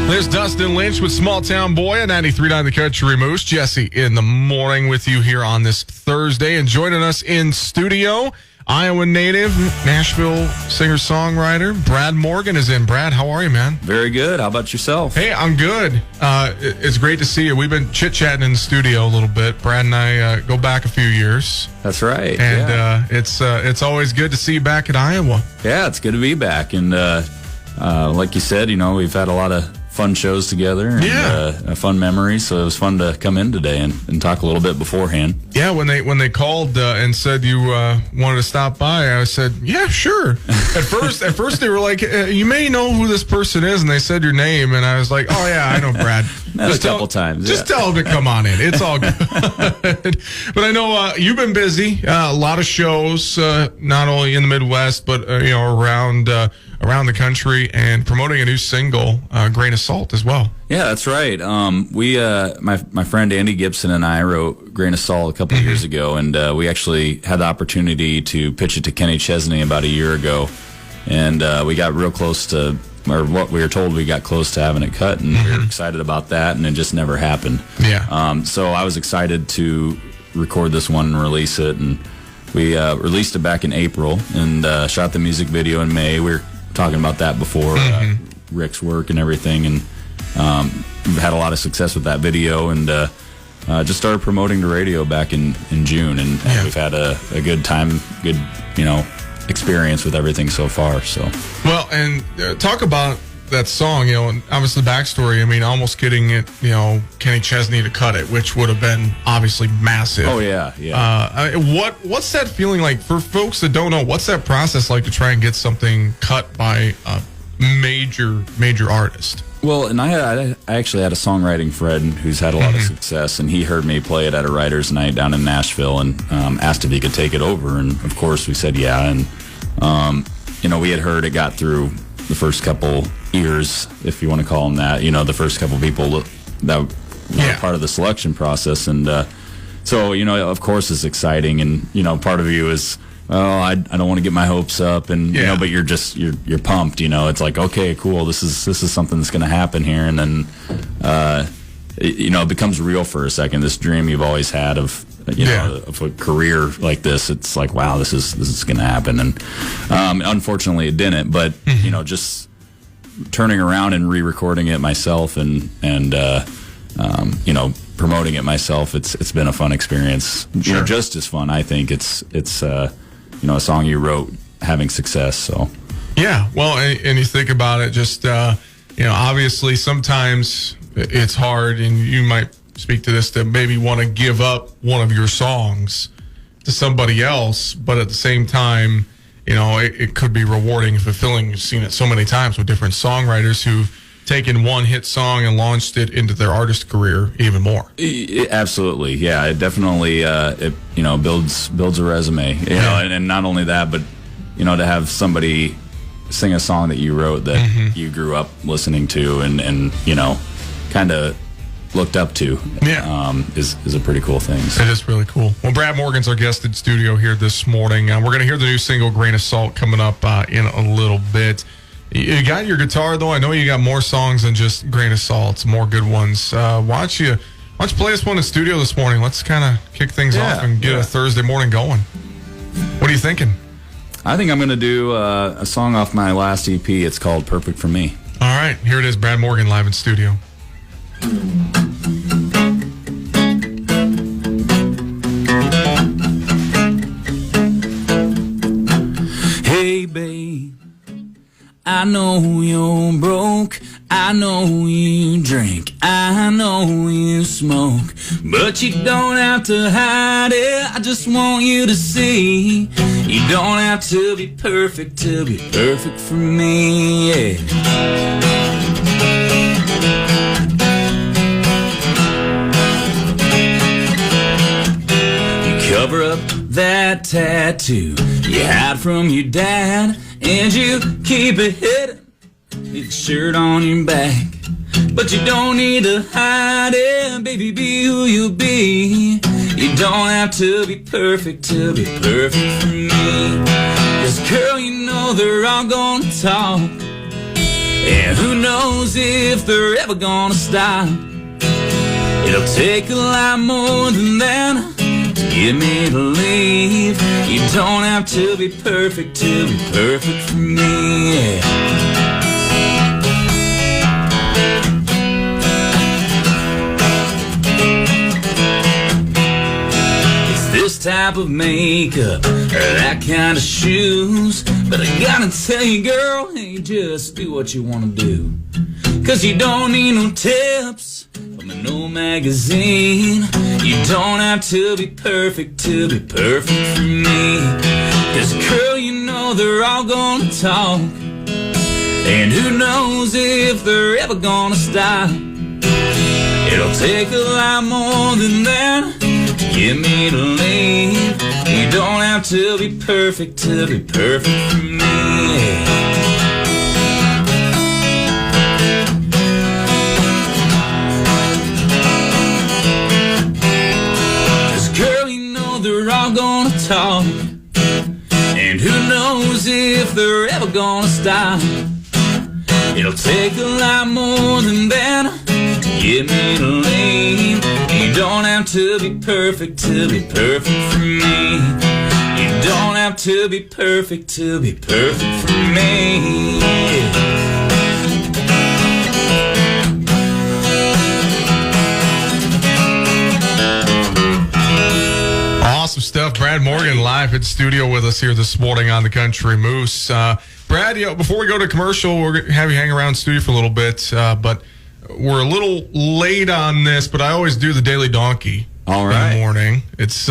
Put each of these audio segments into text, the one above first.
There's Dustin Lynch with Small Town Boy at 93.9 The Country Moose. Jesse in the morning with you here on this Thursday. And joining us in studio, Iowa native, Nashville singer-songwriter, Brad Morgan is in. Brad, how are you, man? Very good. How about yourself? Hey, I'm good. It's great to see you. We've been chit-chatting in the studio a little bit. Brad and I go back a few years. That's right. And it's always good to see you back in Iowa. Yeah, it's good to be back. And like you said, we've had a lot of fun shows together and fun memories, so it was fun to come in today and talk a little bit beforehand. Yeah, when they called and said you wanted to stop by, I said, yeah, sure. At first they were like, you may know who this person is, and they said your name, and I was like, oh yeah, I know Brad. Just a couple times. Just tell him to come on in. It's all good. But I know you've been busy. A lot of shows, not only in the Midwest, but around the country, and promoting a new single, Grain of Salt, as well. Yeah, that's right. My friend Andy Gibson and I wrote Grain of Salt a couple of years ago, and we actually had the opportunity to pitch it to Kenny Chesney about a year ago, and we got real close to, or what we were told, we got close to having it cut, and we were excited about that, and it just never happened. Yeah. So I was excited to record this one and release it, and we released it back in April and shot the music video in May. We were talking about that before, Rick's work and everything, and had a lot of success with that video, and just started promoting the radio back in June, and we've had a good time, good experience with everything so far. So well, and talk about that song, and obviously the backstory. I mean, almost getting it, Kenny Chesney to cut it, which would have been obviously massive. Oh yeah. What's that feeling like for folks that don't know? What's that process like to try and get something cut by a major artist? Well, and I actually had a songwriting friend who's had a lot of success, and he heard me play it at a writer's night down in Nashville, and asked if he could take it over, and of course we said yeah, and we had heard it got through the first couple ears, if you want to call them that, the first couple people that were part of the selection process, and so of course it's exciting, and part of you is, I don't want to get my hopes up, and but you're just you're pumped, it's like, okay, cool, this is something that's going to happen here, and then it becomes real for a second, this dream you've always had of of a career like this. It's like, wow, this is going to happen, and unfortunately it didn't, but just turning around and re-recording it myself and promoting it myself, it's been a fun experience. Sure. Just as fun, I think. It's a song you wrote having success. So yeah, well, and you think about it, just obviously sometimes it's hard, and you might speak to this, to maybe want to give up one of your songs to somebody else, but at the same time, it could be rewarding and fulfilling. You've seen it so many times with different songwriters who've taken one hit song and launched it into their artist career even more. Absolutely, yeah. It definitely builds a resume. And not only that, but to have somebody sing a song that you wrote that you grew up listening to and kind of looked up to is a pretty cool thing. So. It is really cool. Well, Brad Morgan's our guest in studio here this morning. We're going to hear the new single Grain of Salt coming up in a little bit. You got your guitar, though. I know you got more songs than just Grain of Salt, more good ones. Why don't you play us one in studio this morning? Let's kind of kick things off and get a Thursday morning going. What are you thinking? I think I'm going to do a song off my last EP. It's called Perfect for Me. All right, here it is, Brad Morgan live in studio. Hey babe, I know you're broke, I know you drink, I know you smoke, but you don't have to hide it. I just want you to see, you don't have to be perfect for me, yeah. Cover up that tattoo you had from your dad, and you keep it hidden, your shirt on your back. But you don't need to hide it, baby, be who you be. You don't have to be perfect for me. 'Cause girl, you know they're all gonna talk, And who knows if they're ever gonna stop. It'll take a lot more than that to get me to leave. You don't have to be perfect to be perfect for me. It's this type of makeup or that kind of shoes, but I gotta tell you, girl, hey, just do what you wanna do. 'Cause you don't need no tips from an old magazine. You don't have to be perfect for me. 'Cause girl, you know they're all gonna talk, and who knows if they're ever gonna stop. It'll take a lot more than that to get me to leave. You don't have to be perfect for me. They're all gonna talk, and who knows if they're ever gonna stop. It'll take a lot more than that to get me to leave. You don't have to be perfect for me. You don't have to be perfect for me. Awesome stuff. Brad Morgan live in studio with us here this morning on the Country Moose. Brad, before we go to commercial, we're going to have you hang around studio for a little bit, but we're a little late on this, but I always do the Daily Donkey all right. in the morning. It's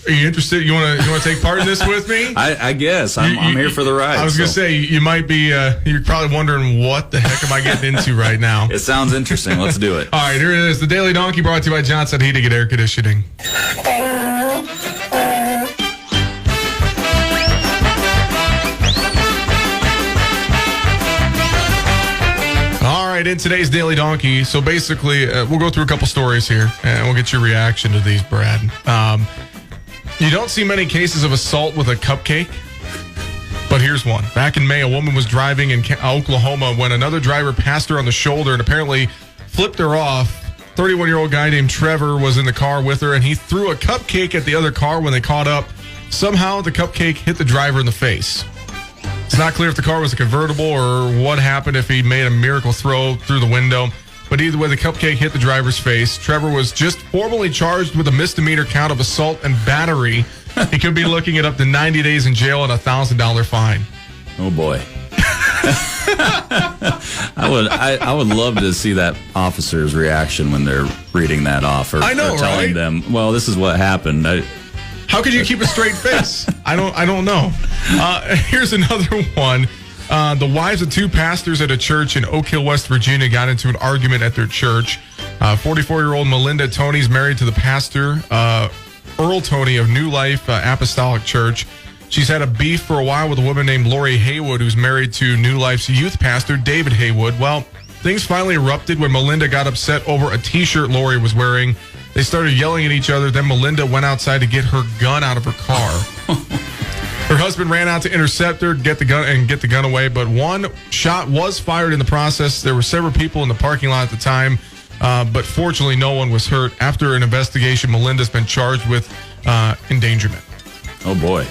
are you interested? You want to take part in this with me? I guess I'm here for the ride. I was going to say you might be. You're probably wondering what the heck am I getting into right now. It sounds interesting. Let's do it. All right, here it is. The Daily Donkey brought to you by Johnson Heating and Air Conditioning. All right, in today's Daily Donkey, so basically we'll go through a couple stories here, and we'll get your reaction to these, Brad. You don't see many cases of assault with a cupcake, but here's one. Back in May, a woman was driving in Oklahoma when another driver passed her on the shoulder and apparently flipped her off. 31-year-old guy named Trevor was in the car with her, and he threw a cupcake at the other car when they caught up. Somehow, the cupcake hit the driver in the face. It's not clear if the car was a convertible or what happened if he made a miracle throw through the window. But either way, the cupcake hit the driver's face. Trevor was just formally charged with a misdemeanor count of assault and battery. He could be looking at up to 90 days in jail and a $1,000 fine. Oh, boy. I would love to see that officer's reaction when they're reading that off or telling right? them, well, this is what happened. How could you keep a straight face? I don't know. Here's another one. The wives of two pastors at a church in Oak Hill, West Virginia, got into an argument at their church. 44-year-old Melinda Tony is married to the pastor, Earl Tony of New Life Apostolic Church. She's had a beef for a while with a woman named Lori Haywood, who's married to New Life's youth pastor, David Haywood. Well, things finally erupted when Melinda got upset over a T-shirt Lori was wearing. They started yelling at each other. Then Melinda went outside to get her gun out of her car. Her husband ran out to intercept her, get the gun away, but one shot was fired in the process. There were several people in the parking lot at the time, but fortunately no one was hurt. After an investigation, Melinda's been charged with endangerment. Oh, boy.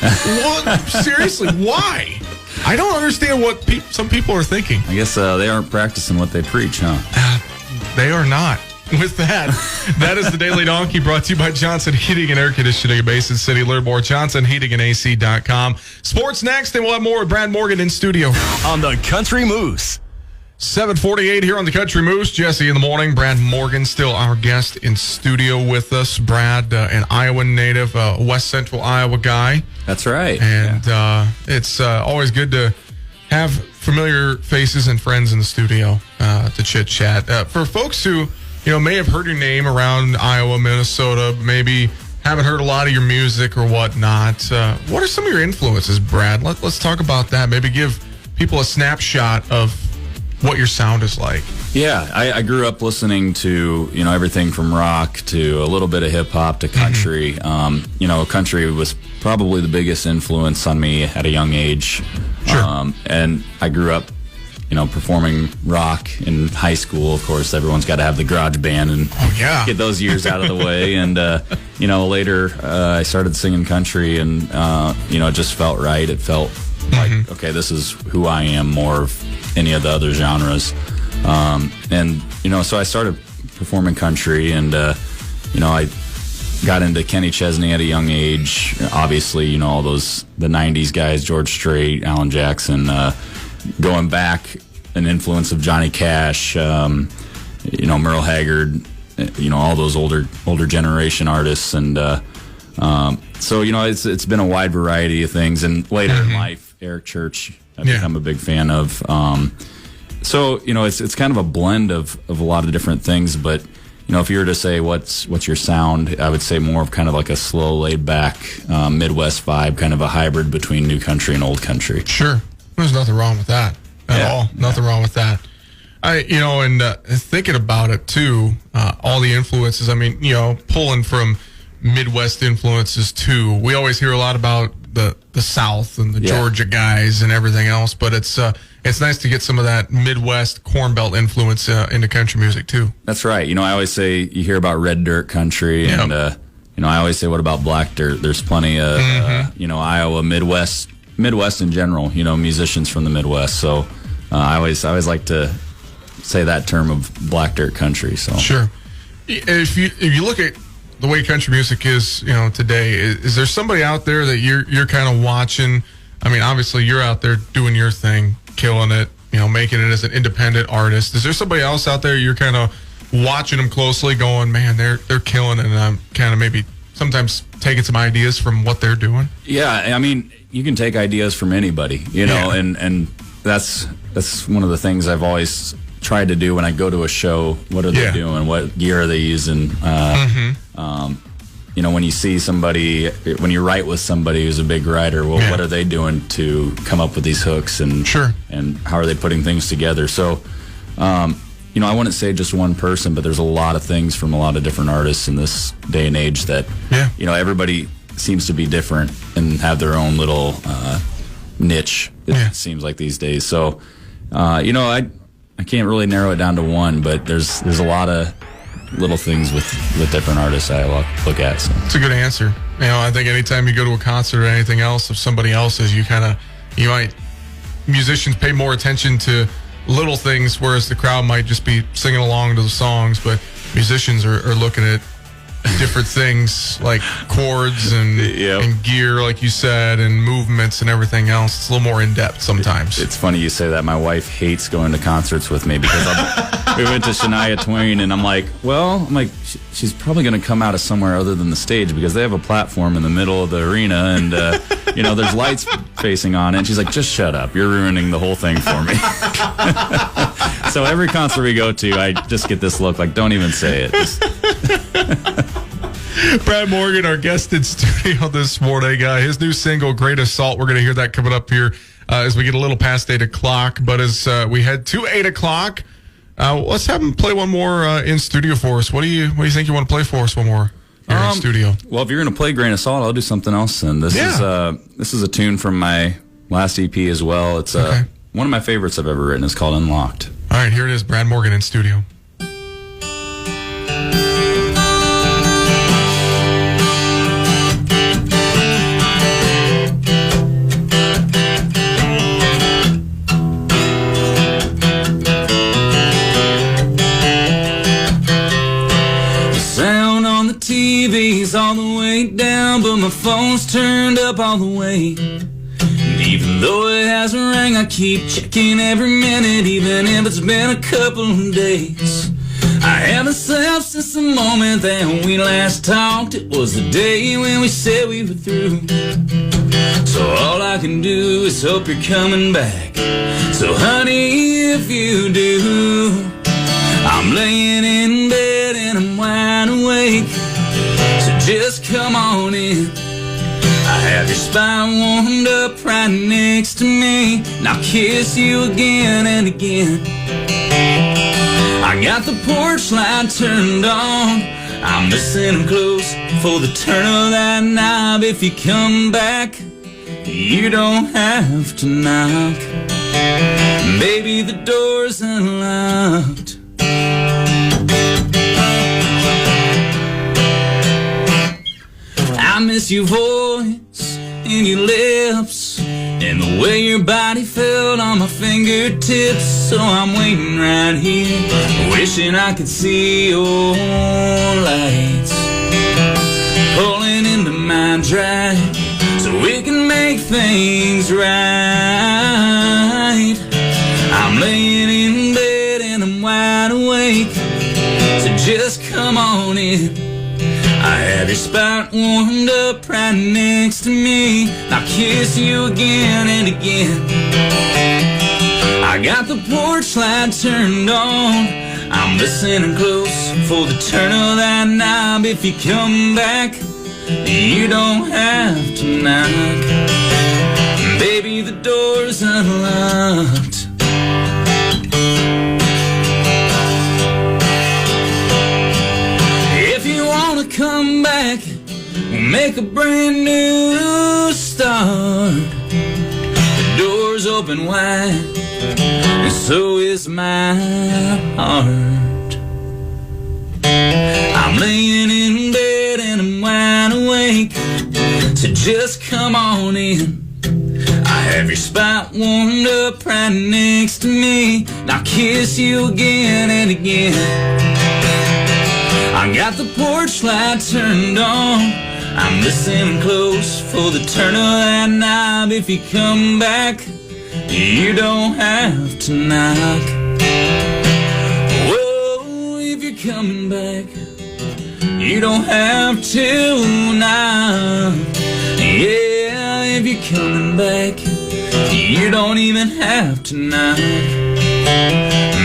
What? Seriously, why? I don't understand what some people are thinking. I guess they aren't practicing what they preach, huh? They are not. With that is the Daily Donkey brought to you by Johnson Heating and Air Conditioning in Mason City. Learn more at johnsonheatingandac.com. Sports next, and we'll have more with Brad Morgan in studio. On the Country Moose. 7:48 here on the Country Moose. Jesse in the morning. Brad Morgan still our guest in studio with us. Brad, an Iowa native, West Central Iowa guy. That's right. And it's always good to have familiar faces and friends in the studio to chit-chat. For folks who may have heard your name around Iowa, Minnesota, maybe haven't heard a lot of your music or whatnot. What are some of your influences, Brad? Let's talk about that. Maybe give people a snapshot of what your sound is like. Yeah, I grew up listening to, everything from rock to a little bit of hip hop to country. Country was probably the biggest influence on me at a young age. Sure. And I grew up, performing rock in high school. Of course, everyone's got to have the garage band and get those years out of the way. And, later I started singing country and, it just felt right. It felt like, okay, this is who I am more of any of the other genres. So I started performing country and, I got into Kenny Chesney at a young age. Obviously, all the 90s guys, George Strait, Alan Jackson, going back, an influence of Johnny Cash, Merle Haggard, all those older generation artists. And, it's been a wide variety of things. And later in life, Eric Church, I've become a big fan of. It's kind of a blend of a lot of different things, but if you were to say what's your sound, I would say more of kind of like a slow, laid back Midwest vibe, kind of a hybrid between new country and old country. Sure, there's nothing wrong with that at all. Nothing wrong with that. Thinking about it too, all the influences. I mean, pulling from Midwest influences too. We always hear a lot about the South and the Georgia guys and everything else, but it's nice to get some of that Midwest Corn Belt influence into country music too. That's right. I always say you hear about red dirt country, and I always say, what about black dirt? There's plenty of Iowa, Midwest in general. Musicians from the Midwest. So I always like to say that term of black dirt country. So sure. If you look at the way country music is, today, is there somebody out there that you're kind of watching? I mean, obviously you're out there doing your thing, killing it, making it as an independent artist. Is there somebody else out there you're kind of watching them closely, going, man, they're killing it, and I'm kind of maybe sometimes taking some ideas from what they're doing? Yeah, I mean, you can take ideas from anybody, and that's one of the things I've always tried to do when I go to a show. What are they doing? What gear are they using? When you see somebody, when you write with somebody who's a big writer, what are they doing to come up with these hooks and how are they putting things together? So, I wouldn't say just one person, but there's a lot of things from a lot of different artists in this day and age that, everybody seems to be different and have their own little niche, it seems like these days. So, I can't really narrow it down to one, but there's a lot of little things with different artists I look at. So. It's a good answer. I think anytime you go to a concert or anything else of somebody else's, musicians pay more attention to little things, whereas the crowd might just be singing along to the songs, but musicians are looking at different things like chords and gear, like you said, and movements and everything else. It's a little more in depth sometimes. It's funny you say that. My wife hates going to concerts with me because we went to Shania Twain, and I'm like, she's probably going to come out of somewhere other than the stage because they have a platform in the middle of the arena, and there's lights facing on it. And she's like, just shut up, you're ruining the whole thing for me. So every concert we go to, I just get this look like, don't even say it. Brad Morgan, our guest in studio this morning. His new single, Great Assault. We're going to hear that coming up here as we get a little past 8 o'clock. But as we head to 8 o'clock, let's have him play one more in studio for us. What do you think you want to play for us one more here in studio? Well, if you're going to play Great Assault, I'll do something else. And this is a tune from my last EP as well. It's one of my favorites I've ever written. It's called Unlocked. All right, here it is, Brad Morgan in studio. TV's all the way down, but my phone's turned up all the way. And even though it hasn't rang, I keep checking every minute, even if it's been a couple of days. I haven't slept since the moment that we last talked. It was the day when we said we were through. So all I can do is hope you're coming back. So honey, if you do, I'm laying in bed and I'm wide awake. So just come on in. I have your spine warmed up right next to me, and I'll kiss you again and again. I got the porch light turned on, I'm listening close for the turn of that knob. If you come back, you don't have to knock. Baby, the door's unlocked. I miss your voice and your lips and the way your body felt on my fingertips. So I'm waiting right here, wishing I could see your lights pulling into my drive, so we can make things right. I'm laying in bed and I'm wide awake, so just come on in. I have your spot warmed up right next to me, I'll kiss you again and again. I got the porch light turned on, I'm listening close for the turn of that knob. If you come back, you don't have to knock. Baby, the door's unlocked. If you wanna come back, we'll make a brand new start. The door's open wide, and so is my heart. I'm laying in bed and I'm wide awake, so just come on in. I have your spot warmed up right next to me, and I'll kiss you again and again. I got the porch light turned on, I'm listening close for the turn of that knob. If you come back, you don't have to knock. Whoa, if you're coming back, you don't have to knock. Yeah, if you're coming back, you don't even have to knock.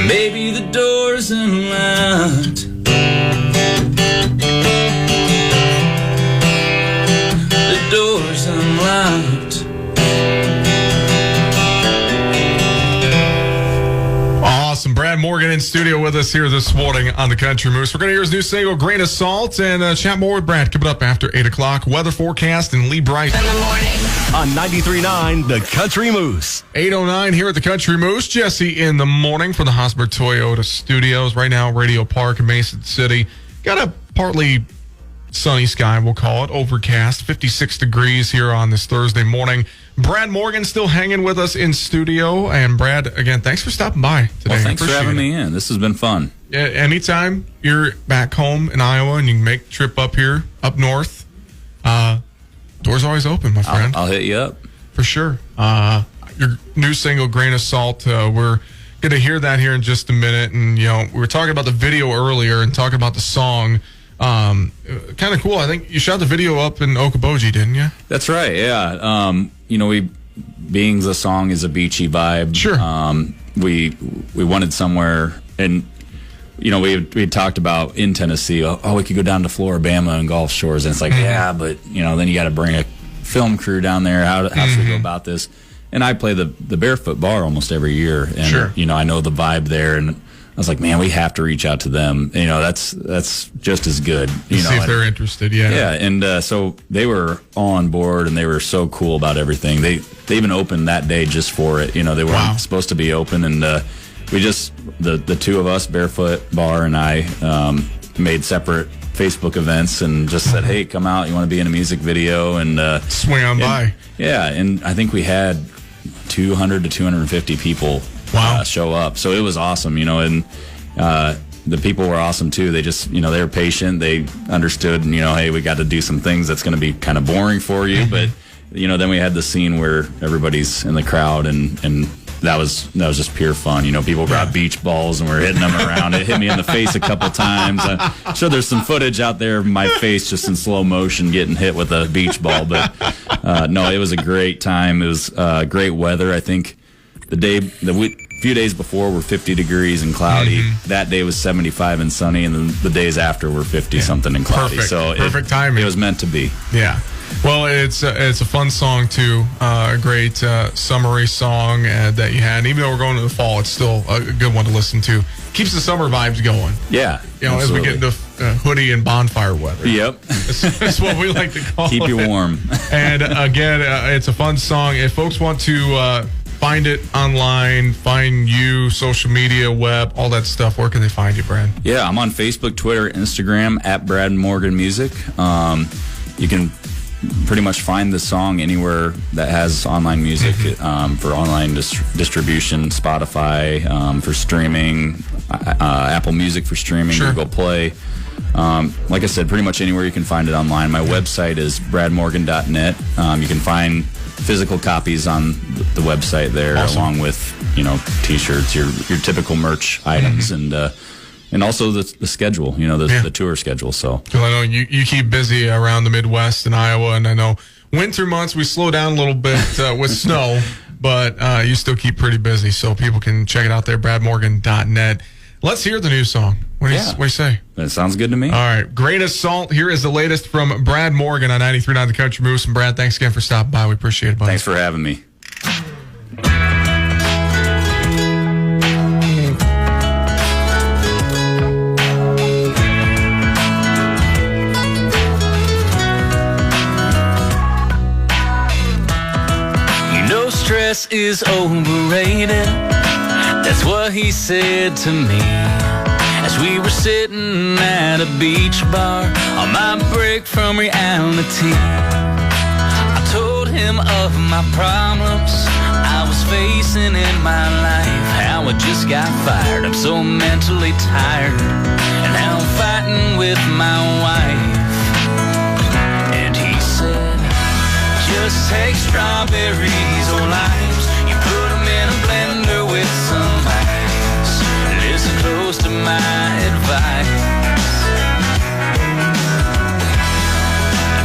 Baby, the door's unlocked. The door's unlocked. Awesome. Brad Morgan in studio with us here this morning on the Country Moose. We're going to hear his new single, Grain of Salt, and chat more with Brad coming up after 8 o'clock. Weather forecast and Lee Bright. In the morning. On 93.9, the Country Moose. 8:09 here at the Country Moose. Jesse in the morning from the Hosmer Toyota Studios. Right now, Radio Park in Mason City. Got a partly sunny sky, we'll call it. Overcast, 56 degrees here on this Thursday morning. Brad Morgan still hanging with us in studio. And Brad, again, thanks for stopping by today. Well, thanks for having me in. This has been fun. Yeah, anytime you're back home in Iowa and you can make the trip up here, up north, door's always open, my friend. I'll hit you up. For sure. Your new single, Grain of Salt, we're going to hear that here in just a minute. And, you know, we were talking about the video earlier and talking about the song. Kind of cool. I think you shot the video up in Okoboji, didn't you? That's right, yeah. You know, being the song is a beachy vibe. Sure. We wanted somewhere, and you know, we talked about in Tennessee. Oh, we could go down to Floribama and Gulf Shores, and it's like, yeah, but you know, then you got to bring a film crew down there. How should we go about this? And I play the Barefoot Bar almost every year, and sure, you know, I know the vibe there, and I was like, man, we have to reach out to them. You know, that's just as good. You know, see if they're interested. Yeah. Yeah, and so they were on board, and they were so cool about everything. They even opened that day just for it. You know, they weren't supposed to be open, and we just the two of us, Barefoot Bar and I, made separate Facebook events and just said, hey, come out. You want to be in a music video? And swing on by. Yeah, and I think we had 200 to 250 people. Show up. So it was awesome, you know, and the people were awesome too. They just, you know, they were patient. They understood, you know, hey, we got to do some things that's going to be kind of boring for you. But, you know, then we had the scene where everybody's in the crowd and that was just pure fun. You know, people brought beach balls and we're hitting them around. It hit me in the face a couple times. I'm sure there's some footage out there of my face just in slow motion getting hit with a beach ball. But no, it was a great time. It was great weather. I think few days before were 50 degrees and cloudy. That day was 75 and sunny, and then the days after were 50 something and cloudy. Perfect. So perfect timing. It was meant to be. Yeah. Well, it's a fun song too. A great summery song that you had. And even though we're going to the fall, it's still a good one to listen to. Keeps the summer vibes going. Yeah, as we get into hoodie and bonfire weather. Yep, that's what we like to call it. Keep you warm. And again, it's a fun song. If folks want to find it online, find you, social media, web, all that stuff, where can they find you, Brad? Yeah, I'm on Facebook, Twitter, Instagram at Brad Morgan Music. You can pretty much find the song anywhere that has online music for online distribution, Spotify for streaming, Apple Music for streaming, Google Play. Like I said, pretty much anywhere you can find it online. My website is bradmorgan.net. You can find physical copies on the website there, along with T-shirts, your typical merch items, and also the schedule, the tour schedule. So, well, I know you keep busy around the Midwest and Iowa, and I know winter months we slow down a little bit with snow, but you still keep pretty busy. So people can check it out there, bradmorgan.net. Let's hear the new song. What do you say? That sounds good to me. All right. Great Assault. Here is the latest from Brad Morgan on 93.9 The Country Moose. And Brad, thanks again for stopping by. We appreciate it, buddy. Thanks for having me. Stress is overrated. That's what he said to me as we were sitting at a beach bar on my break from reality. I told him of my problems I was facing in my life, how I just got fired, I'm so mentally tired, and how I'm fighting with my wife. And he said, just take strawberries or limes, you put them in a blender with some ice, listen close to my advice.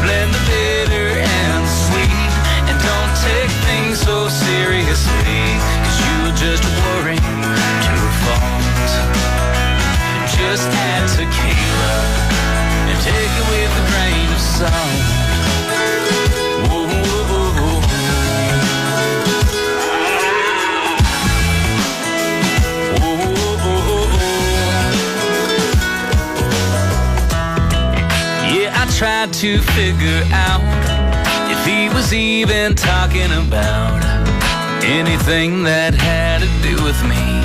Blend the bitter and the sweet, and don't take things so seriously, cause you'll just worry to a fault. Just add tequila and take it with a grain of salt. Tried to figure out if he was even talking about anything that had to do with me.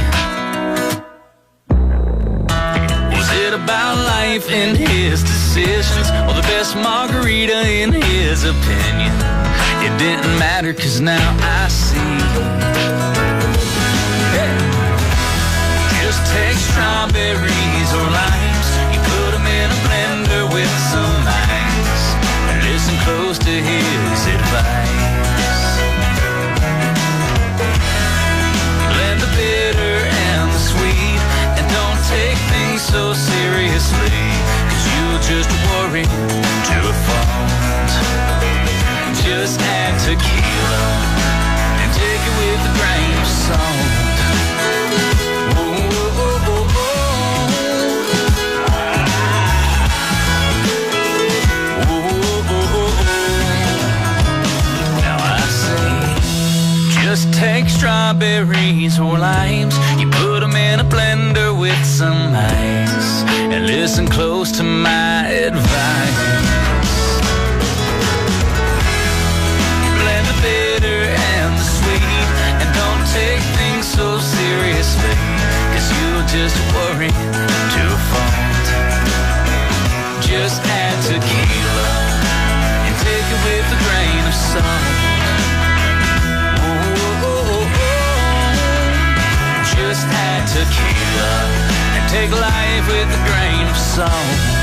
Was it about life and his decisions, or the best margarita in his opinion? It didn't matter, cause now I see. Hey. Just take strawberries or limes, you put them in a blender with some ice, and listen close to his advice. Blend the bitter and the sweet, and don't take things so seriously, cause you'll just worry to a fault. Just add tequila and take it with a grain of salt. Just take strawberries or limes, you put them in a blender with some ice, and listen close to my advice. Blend the bitter and the sweet, and don't take things so seriously, cause you'll just worry to a fault. Just add tequila and take it with a grain of salt. Just add tequila and take life with a grain of salt.